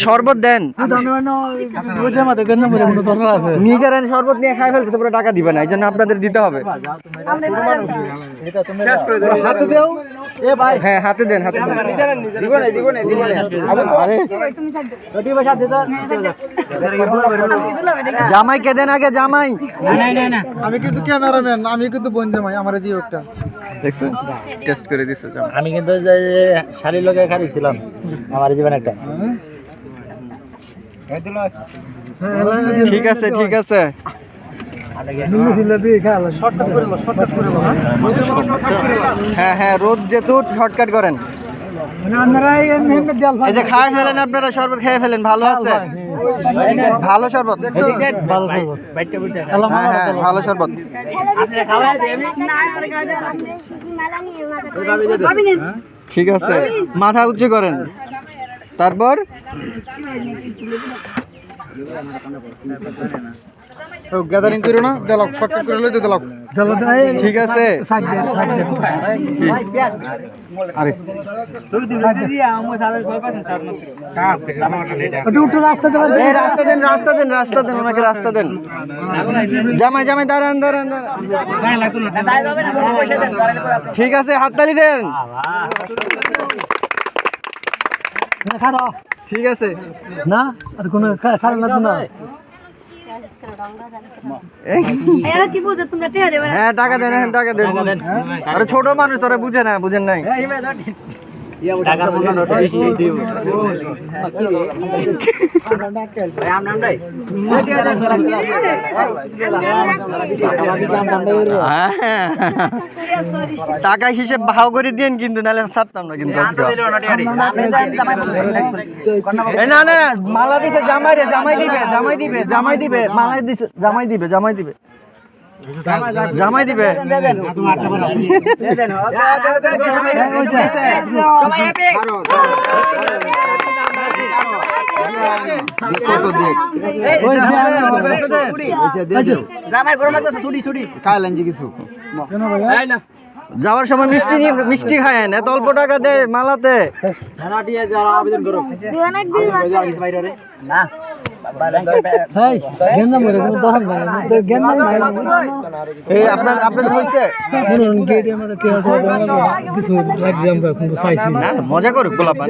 শরবত দেন, নিজেরা শরবত নিয়ে খাই ফেলতেছে, পুরো টাকা দিবে না, এই জন্য আপনাদের দিতে হবে। হ্যাঁ হাতে দেন, হাতে দেন। জামাইকে দেন আগে, জামাই। আমি কিন্তু ক্যামেরাম্যান, আমি কিন্তু বোন জামাই, আমার দিও একটা। দেখছো, টেস্ট করে দিছে জামাই। আমি কিন্তু শাড়ির লোকে খাইছিলাম আমার জীবনে একটা। ঠিক আছে, ঠিক আছে। হ্যাঁ হ্যাঁ, রোদ যেহেতু শর্টকাট করেন। এই যে খায় ফেলেন আপনারা, শরবত খেয়ে ফেলেন, ভালো আছে, ভালো শরবত। হ্যাঁ হ্যাঁ, ভালো শরবত। ঠিক আছে, মাথা উঁচু করেন, তারপর গ্যাদারিং করো না, দেলাও শর্টকাট করে লইতে দেলাও। ঠিক আছে। আরে এই রাস্তা দেন, রাস্তা দেন, রাস্তা দেন, ওনাকে রাস্তা দেন। জামাই, জামাই দাঁড়ান, দাঁড়ান, দাঁড়ান। ঠিক আছে, হাততালি দেন। ঠিক আছে না, আর কোনো খারাপ লাগতো না। হ্যাঁ টাকা দেন, হ্যাঁ টাকা দেন। আরে ছোট মানুষ, তোরা বুঝে না, বুঝেন নাই। টাকার মূল্য নোট বেশি দিব। টাকা হিসেব ভাও করে দিন, কিন্তু নাহলে ছাড়তাম না কিন্তু। না না, মালা দিছে জামাই রে, জামাই দিবে, জামাই দিবে, জামাই দিবে, মালা দিছে জামাই দিবে, জামাই দিবে, জামাই দিবে। যাওয়ার সময় মিষ্টি নিয়ে, মিষ্টি খায়েন, এত অল্প টাকা দেয় মালাতে। আপনাদের হয়েছে মজা করুক গোলাপান।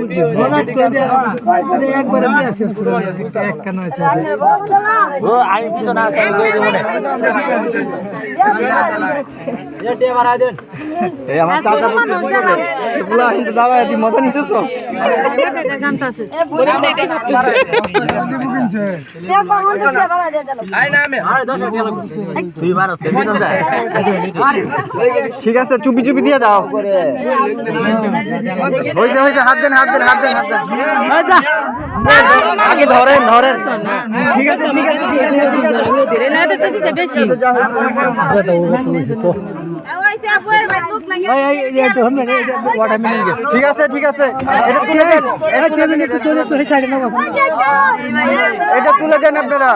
আমার চাচা কিন্তু দাদা তুই মজা নিতেছ। ঠিক আছে, চুপি চুপি দিয়ে দাও। হয়েছে, হয়েছে, হাত দেন, হাত দেন, হাত দেন, হাত দেন। আগে ধরেন, ধরেন। ঠিক আছে, ঠিক আছে, ঠিক আছে, ঠিক আছে। এটা তুলে দেন, এটা তুলে দেন আপনারা।